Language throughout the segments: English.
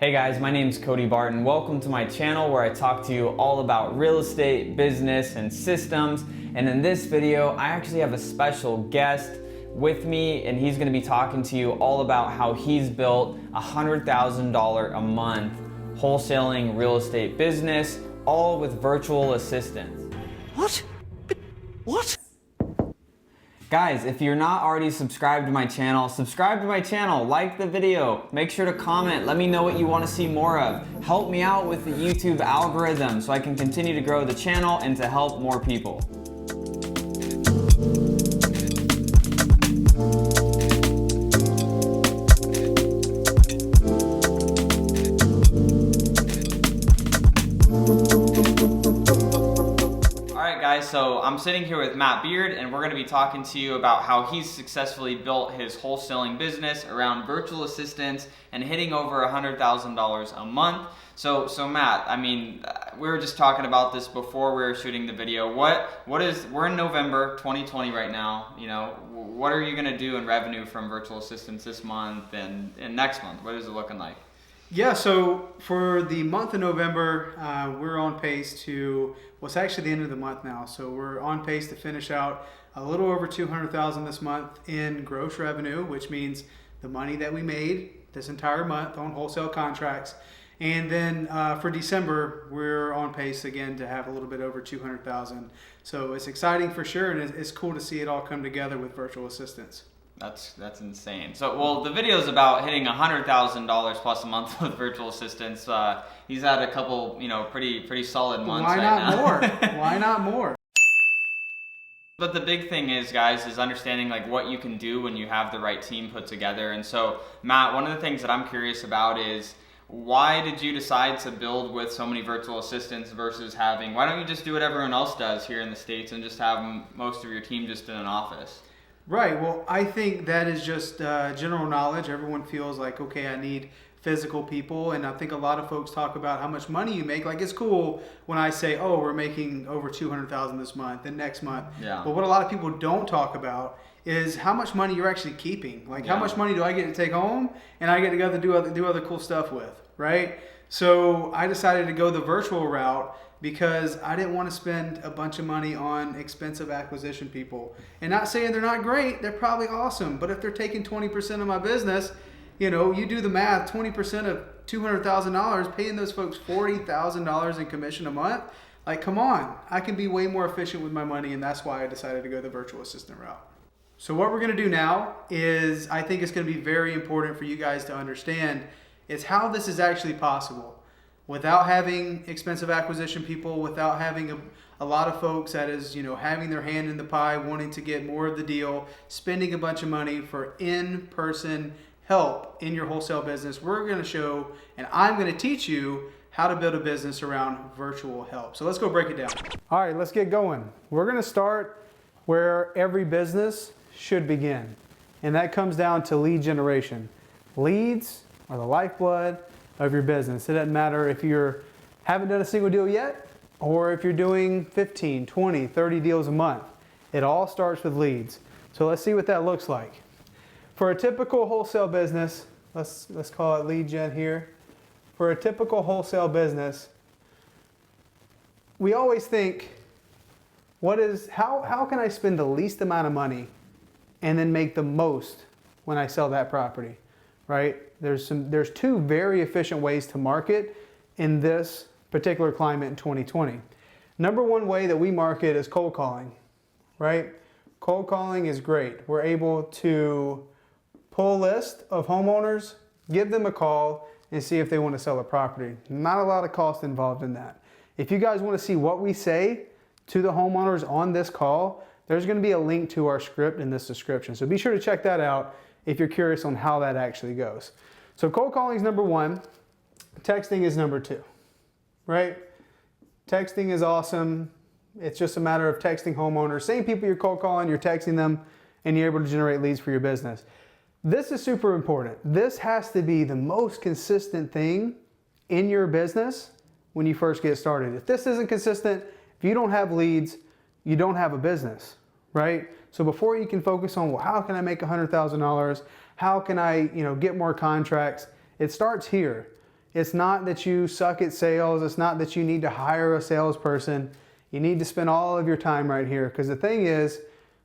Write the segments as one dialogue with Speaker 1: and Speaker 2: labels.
Speaker 1: Hey guys, my name is Cody Barton. Welcome to my channel where I talk to you all about real estate, business, and systems. And in this video, I actually have a special guest with me, and he's gonna be talking to you all about how he's built a $100,000 a month wholesaling real estate business, all with virtual assistants.
Speaker 2: What? What?
Speaker 1: Guys, if you're not already subscribed to my channel, subscribe to my channel, like the video, make sure to comment, let me know what you want to see more of. Help me out with the YouTube algorithm so I can continue to grow the channel and to help more people. So I'm sitting here with Matt Beard, and we're going to be talking to you about how he's successfully built his wholesaling business around virtual assistants and hitting over $100,000 a month. So Matt, I mean, we were just talking about this before we were shooting the video. We're in November 2020 right now. You know, what are you going to do in revenue from virtual assistants this month and next month? What is it looking like?
Speaker 3: Yeah, so for the month of November, we're on pace to, well, it's actually the end of the month now, so we're on pace to finish out a little over $200,000 this month in gross revenue, which means the money that we made this entire month on wholesale contracts. And then for December, we're on pace again to have a little bit over $200,000. So it's exciting for sure, and it's cool to see it all come together with virtual assistants.
Speaker 1: That's insane. So, well, the video is about hitting $100,000 plus a month with virtual assistants. He's had a couple, pretty solid months right now.
Speaker 3: Why not more? Why not more?
Speaker 1: But the big thing is, guys, is understanding like what you can do when you have the right team put together. And so, Matt, one of the things that I'm curious about is why did you decide to build with so many virtual assistants versus why don't you just do what everyone else does here in the States and just have most of your team just in an office?
Speaker 3: Right. Well, I think that is just general knowledge. Everyone feels like, okay, I need physical people. And I think a lot of folks talk about how much money you make. Like, it's cool when I say, oh, we're making over $200,000 this month and next month.
Speaker 1: Yeah.
Speaker 3: But what a lot of people don't talk about is how much money you're actually keeping. Like, how much money do I get to take home and I get to go to do other cool stuff with, right? So I decided to go the virtual route because I didn't want to spend a bunch of money on expensive acquisition people. And not saying they're not great, they're probably awesome. But if they're taking 20% of my business, you do the math, 20% of $200,000, paying those folks $40,000 in commission a month, like, come on, I can be way more efficient with my money, and that's why I decided to go the virtual assistant route. So what we're gonna do now is, I think it's gonna be very important for you guys to understand, is how this is actually possible. Without having expensive acquisition people, without having a lot of folks that is, having their hand in the pie, wanting to get more of the deal, spending a bunch of money for in-person help in your wholesale business, we're going to show, and I'm going to teach you how to build a business around virtual help. So let's go break it down. All right, let's get going. We're going to start where every business should begin, and that comes down to lead generation. Leads are the lifeblood of your business. It doesn't matter if you haven't done a single deal yet or if you're doing 15, 20, 30 deals a month. It all starts with leads. So let's see what that looks like. For a typical wholesale business, let's call it lead gen here. For a typical wholesale business, we always think, how can I spend the least amount of money and then make the most when I sell that property, right? There's two very efficient ways to market in this particular climate in 2020. Number one way that we market is cold calling, right? Cold calling is great. We're able to pull a list of homeowners, give them a call, and see if they want to sell a property. Not a lot of cost involved in that. If you guys want to see what we say to the homeowners on this call, there's going to be a link to our script in this description. So be sure to check that out if you're curious on how that actually goes. So cold calling is number one, texting is number two, right? Texting is awesome. It's just a matter of texting homeowners. Same people you're cold calling, you're texting them, and you're able to generate leads for your business. This is super important. This has to be the most consistent thing in your business when you first get started. If this isn't consistent, if you don't have leads, you don't have a business, right? So before you can focus on, well, how can I make $100,000? How can I, get more contracts? It starts here. It's not that you suck at sales. It's not that you need to hire a salesperson. You need to spend all of your time right here, because the thing is,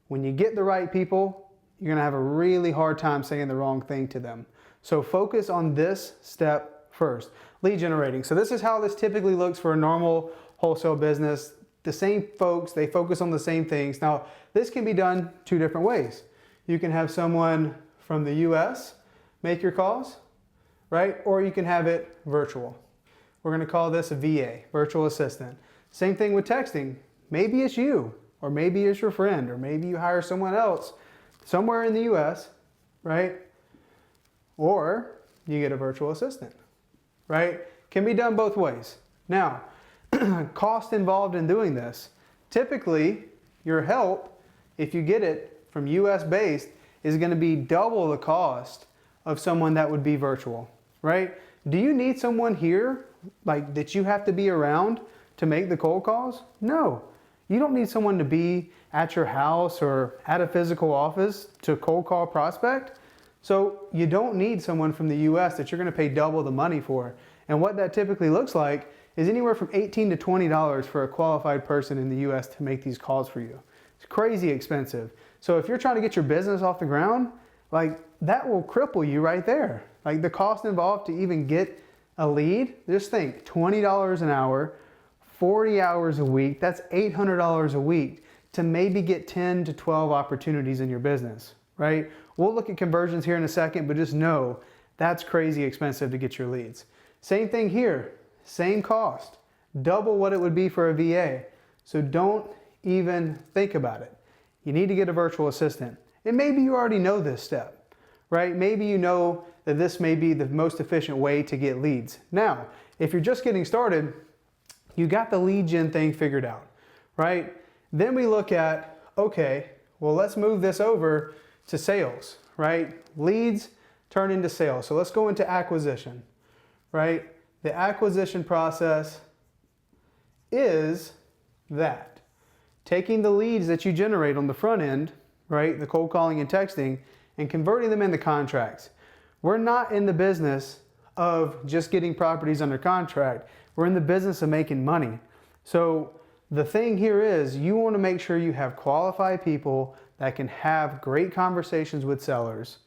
Speaker 3: when you get the right people, you're gonna have a really hard time saying the wrong thing to them. So focus on this step first. Lead generating. So this is how this typically looks for a normal wholesale business. The same folks, they focus on the same things. Now, this can be done two different ways. You can have someone from the US make your calls, right? Or you can have it virtual. We're gonna call this a VA, virtual assistant. Same thing with texting. Maybe it's you, or maybe it's your friend, or maybe you hire someone else somewhere in the US, right? Or you get a virtual assistant, right? Can be done both ways. Now, cost involved in doing this. Typically, your help, if you get it from US based, is gonna be double the cost of someone that would be virtual, right? Do you need someone here, like that you have to be around to make the cold calls? No. You don't need someone to be at your house or at a physical office to cold call prospect. So you don't need someone from the US that you're gonna pay double the money for. And what that typically looks like is anywhere from $18 to $20 for a qualified person in the US to make these calls for you. It's crazy expensive. So if you're trying to get your business off the ground, like that will cripple you right there. Like the cost involved to even get a lead, just think $20 an hour, 40 hours a week, that's $800 a week to maybe get 10 to 12 opportunities in your business, right? We'll look at conversions here in a second, but just know that's crazy expensive to get your leads. Same thing here, same cost, double what it would be for a VA. So don't even think about it. You need to get a virtual assistant. And maybe you already know this step, right? Maybe you know that this may be the most efficient way to get leads. Now, if you're just getting started, you got the lead gen thing figured out, right? Then we look at, okay, well, let's move this over to sales, right? Leads turn into sales. So let's go into acquisition, right? The acquisition process is that. Taking the leads that you generate on the front end, right? The cold calling and texting, and converting them into contracts. We're not in the business of just getting properties under contract. We're in the business of making money. So the thing here is you want to make sure you have qualified people that can have great conversations with sellers,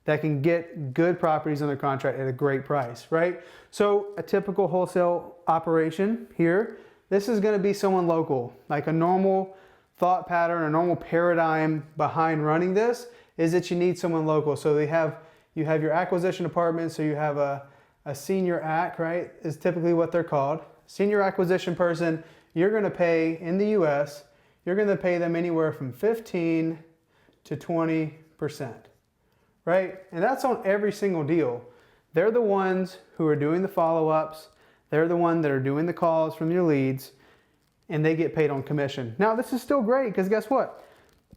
Speaker 3: that can get good properties under contract at a great price, right? So a typical wholesale operation here, this is going to be someone local. Like a normal thought pattern, a normal paradigm behind running this is that you need someone local. So you have your acquisition department, so you have a senior ac, right, is typically what they're called. Senior acquisition person, you're gonna pay in the US, you're gonna pay them anywhere from 15 to 20%, right? And that's on every single deal. They're the ones who are doing the follow-ups, they're the ones that are doing the calls from your leads, and they get paid on commission. Now, this is still great, because guess what?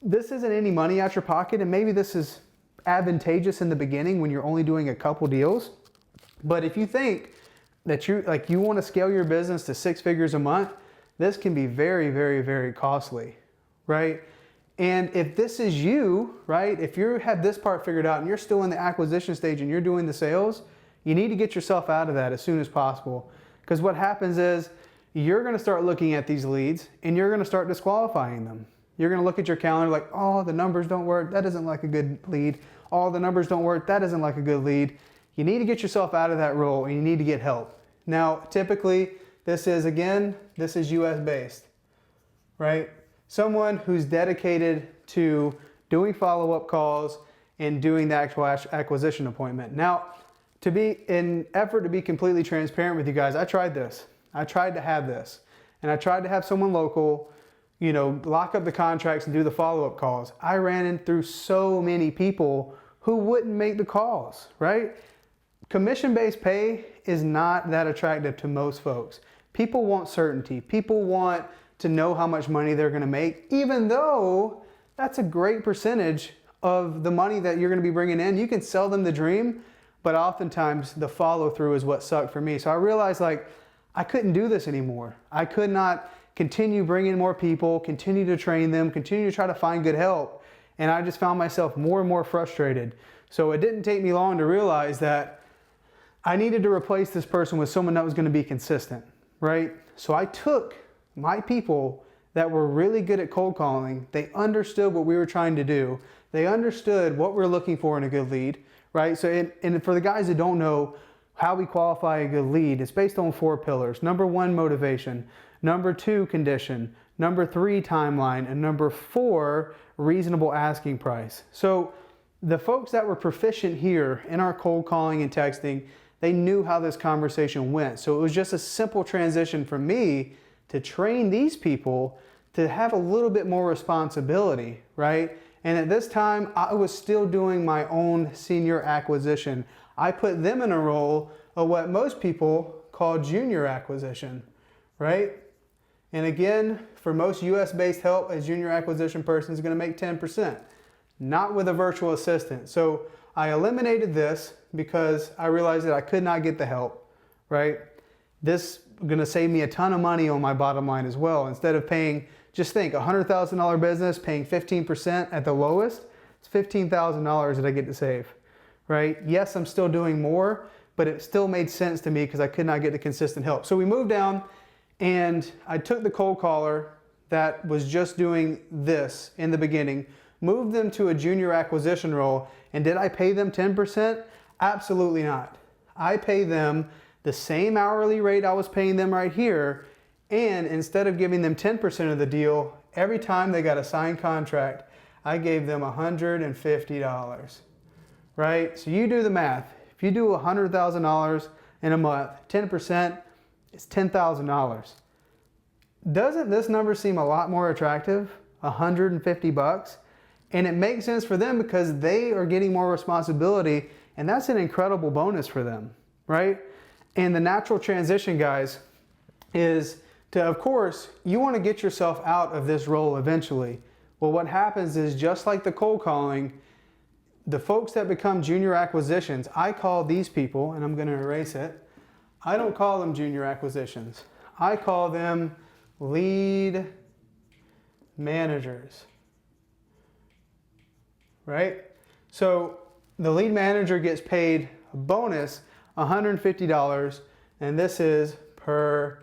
Speaker 3: This isn't any money out your pocket, and maybe this is advantageous in the beginning when you're only doing a couple deals. But if you think that you want to scale your business to 6 figures a month, this can be very, very, very costly, right? And if this is you, right, if you have this part figured out and you're still in the acquisition stage and you're doing the sales, you need to get yourself out of that as soon as possible. Because what happens is you're going to start looking at these leads and you're going to start disqualifying them. You're going to look at your calendar like, oh, the numbers don't work. That isn't like a good lead. Oh, the numbers don't work. That isn't like a good lead. You need to get yourself out of that role and you need to get help. Now, typically, this is US based, right? Someone who's dedicated to doing follow-up calls and doing the actual acquisition appointment. Now, in effort to be completely transparent with you guys, I tried this. I tried to have this. And I tried to have someone local, lock up the contracts and do the follow-up calls. I ran through so many people who wouldn't make the calls, right? Commission-based pay is not that attractive to most folks. People want certainty. People want to know how much money they're going to make, even though that's a great percentage of the money that you're going to be bringing in. You can sell them the dream, but oftentimes the follow-through is what sucked for me. So I realized I couldn't do this anymore. I could not continue bringing more people, continue to train them, continue to try to find good help. And I just found myself more and more frustrated. So it didn't take me long to realize that I needed to replace this person with someone that was going to be consistent, right? So I took my people that were really good at cold calling. They understood what we were trying to do. They understood what we're looking for in a good lead, right? So, and for the guys that don't know how we qualify a good lead, it's based on 4 pillars. Number 1, motivation. Number 2, condition. Number 3, timeline. And number 4, reasonable asking price. So the folks that were proficient here in our cold calling and texting, they knew how this conversation went. So it was just a simple transition for me to train these people to have a little bit more responsibility, right? And at this time, I was still doing my own senior acquisition. I put them in a role of what most people call junior acquisition, right? And again, for most US-based help, a junior acquisition person is going to make 10%, not with a virtual assistant. So I eliminated this because I realized that I could not get the help, right? This is going to save me a ton of money on my bottom line as well. Instead of paying, just think, $100,000 business, paying 15% at the lowest, it's $15,000 that I get to save, right? Yes, I'm still doing more, but it still made sense to me because I could not get the consistent help. So we moved down and I took the cold caller that was just doing this in the beginning, moved them to a junior acquisition role, and did I pay them 10%? Absolutely not. I pay them the same hourly rate I was paying them right here, and instead of giving them 10% of the deal, every time they got a signed contract, I gave them $150, right? So you do the math. If you do $100,000 in a month, 10% is $10,000. Doesn't this number seem a lot more attractive? $150? And it makes sense for them because they are getting more responsibility, and that's an incredible bonus for them, right? And the natural transition, guys, is to, of course, you want to get yourself out of this role eventually. Well, what happens is, just like the cold calling, the folks that become junior acquisitions, I call these people, and I'm going to erase it, I don't call them junior acquisitions. I call them lead managers, right? So the lead manager gets paid a bonus, $150, and this is per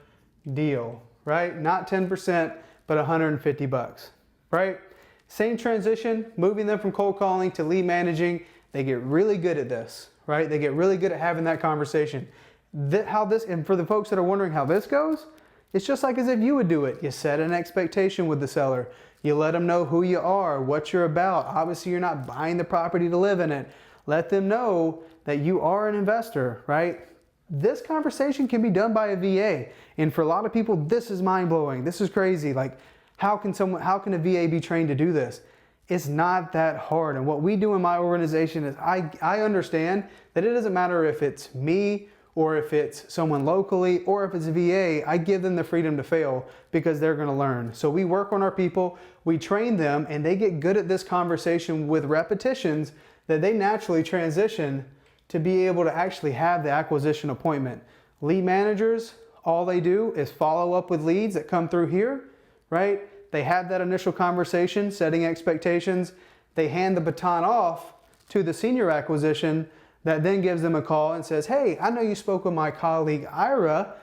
Speaker 3: deal, right? Not 10%, but 150 bucks, right? Same transition, moving them from cold calling to lead managing. They get really good at this, right? They get really good at having that conversation. And for the folks that are wondering how this goes, it's just like as if you would do it. You set an expectation with the seller. You let them know who you are, what you're about. Obviously, you're not buying the property to live in it. Let them know that you are an investor, right? This conversation can be done by a VA. And for a lot of people, this is mind-blowing. This is crazy. Like, how can a VA be trained to do this? It's not that hard. And what we do in my organization is I understand that it doesn't matter if it's me or if it's someone locally, or if it's a VA, I give them the freedom to fail because they're gonna learn. So we work on our people, we train them, and they get good at this conversation with repetitions that they naturally transition to be able to actually have the acquisition appointment. Lead managers, all they do is follow up with leads that come through here, right? They have that initial conversation, setting expectations. They hand the baton off to the senior acquisition that then gives them a call and says, hey, I know you spoke with my colleague Ira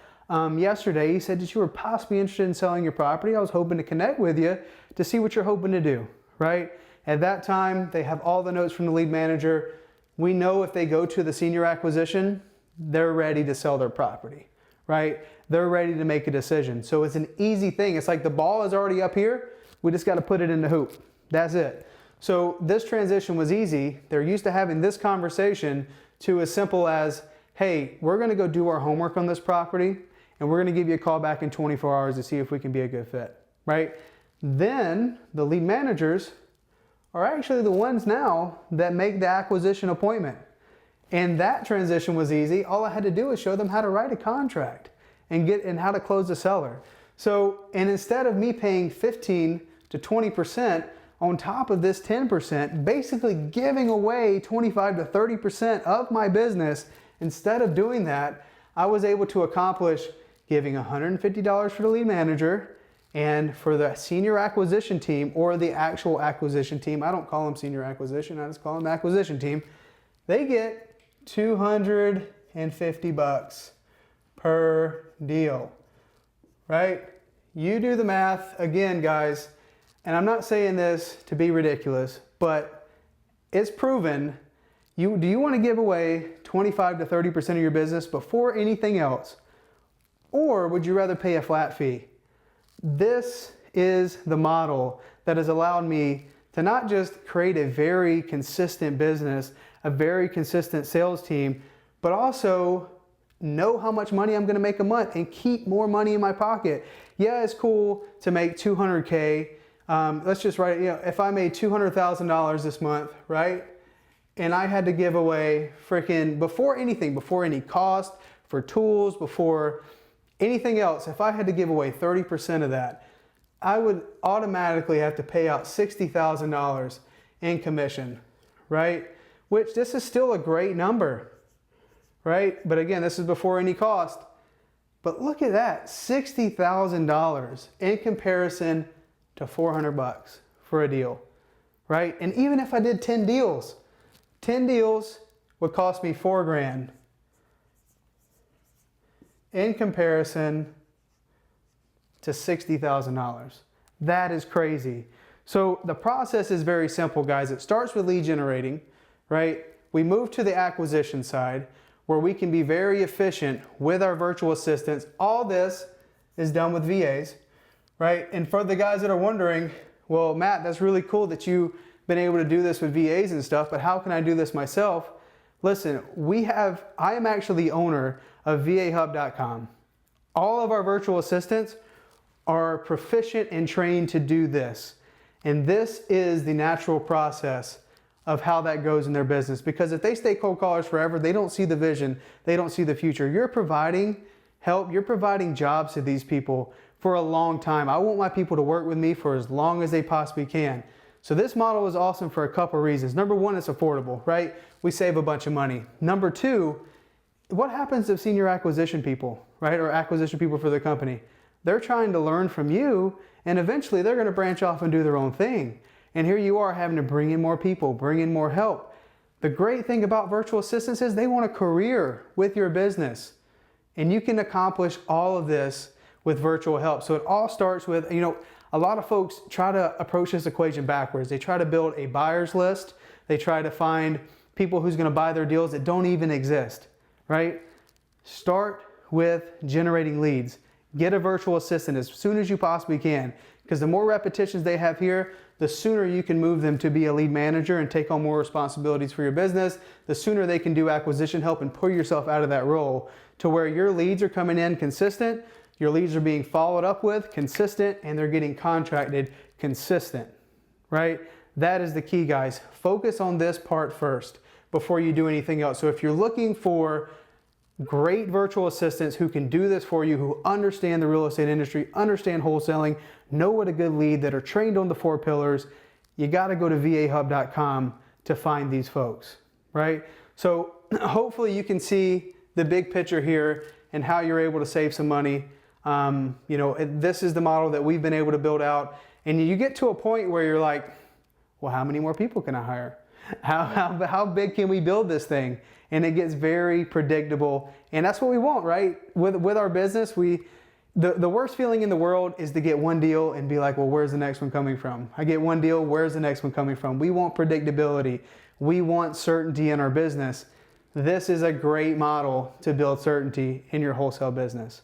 Speaker 3: yesterday. He said that you were possibly interested in selling your property. I was hoping to connect with you to see what you're hoping to do, right? At that time, they have all the notes from the lead manager. We know if they go to the senior acquisition, they're ready to sell their property, right? They're ready to make a decision. So it's an easy thing. It's like the ball is already up here. We just got to put it in the hoop. That's it. So this transition was easy. They're used to having this conversation to as simple as, hey, we're going to go do our homework on this property and we're going to give you a call back in 24 hours to see if we can be a good fit, right? Then the lead managers are actually the ones now that make the acquisition appointment. And that transition was easy. All I had to do is show them how to write a contract and how to close the seller. So, and instead of me paying 15 to 20% on top of this 10%, basically giving away 25 to 30% of my business, instead of doing that, I was able to accomplish giving $150 for the lead manager, and for the senior acquisition team, or the actual acquisition team, I don't call them senior acquisition, I just call them acquisition team, they get $250. $450 per deal, right? You do the math again, guys, and I'm not saying this to be ridiculous, but it's proven. Do you want to give away 25 to 30% of your business before anything else? Or would you rather pay a flat fee? This is the model that has allowed me to not just create a very consistent business, a very consistent sales team, but also know how much money I'm gonna make a month and keep more money in my pocket. Yeah, it's cool to make 200K. Let's just write it, if I made $200,000 this month, right? And I had to give away freaking, before anything, before any cost, for tools, before anything else, if I had to give away 30% of that, I would automatically have to pay out $60,000 in commission, right? Which this is still a great number, right? But again, this is before any cost. But look at that, $60,000 in comparison to $400 for a deal, right? And even if I did 10 deals would cost me $4,000 in comparison to $60,000. That is crazy. So the process is very simple, guys. It starts with lead generating, right? We move to the acquisition side where we can be very efficient with our virtual assistants. All this is done with VAs, right? And for the guys that are wondering, well, Matt, that's really cool that you've been able to do this with VAs and stuff, but how can I do this myself? Listen, I am actually the owner of VAHub.com. All of our virtual assistants are proficient and trained to do this. And this is the natural process of how that goes in their business. Because if they stay cold callers forever, they don't see the vision, they don't see the future. You're providing help, you're providing jobs to these people for a long time. I want my people to work with me for as long as they possibly can. So this model is awesome for a couple of reasons. Number one, it's affordable, right? We save a bunch of money. Number two, what happens if senior acquisition people, right, or acquisition people for their company? They're trying to learn from you, and eventually they're going to branch off and do their own thing. And here you are having to bring in more people, bring in more help. The great thing about virtual assistants is they want a career with your business. And you can accomplish all of this with virtual help. So it all starts with, a lot of folks try to approach this equation backwards. They try to build a buyer's list. They try to find people who's going to buy their deals that don't even exist, right? Start with generating leads. Get a virtual assistant as soon as you possibly can, because the more repetitions they have here, the sooner you can move them to be a lead manager and take on more responsibilities for your business, the sooner they can do acquisition help and pull yourself out of that role to where your leads are coming in consistent, your leads are being followed up with consistent, and they're getting contracted consistent, right? That is the key, guys. Focus on this part first before you do anything else. So if you're looking for great virtual assistants who can do this for you, who understand the real estate industry, understand wholesaling, know what a good lead, that are trained on the 4 pillars, you got to go to VAHub.com to find these folks, right? So hopefully you can see the big picture here and how you're able to save some money. This is the model that we've been able to build out. And you get to a point where you're like, well, how many more people can I hire? How big can we build this thing? And it gets very predictable. And that's what we want, right? With our business, the worst feeling in the world is to get one deal and be like, well, where's the next one coming from? I get one deal, where's the next one coming from? We want predictability. We want certainty in our business. This is a great model to build certainty in your wholesale business.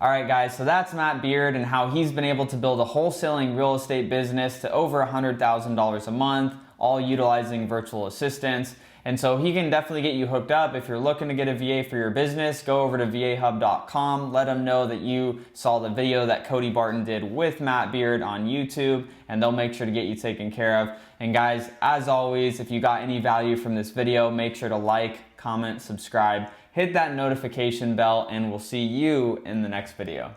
Speaker 1: All right, guys, so that's Matt Beard and how he's been able to build a wholesaling real estate business to over $100,000 a month, all utilizing virtual assistants. And so he can definitely get you hooked up. If you're looking to get a VA for your business, go over to VAHub.com. Let them know that you saw the video that Cody Barton did with Matt Beard on YouTube, and they'll make sure to get you taken care of. And guys, as always, if you got any value from this video, make sure to like, comment, subscribe, hit that notification bell, and we'll see you in the next video.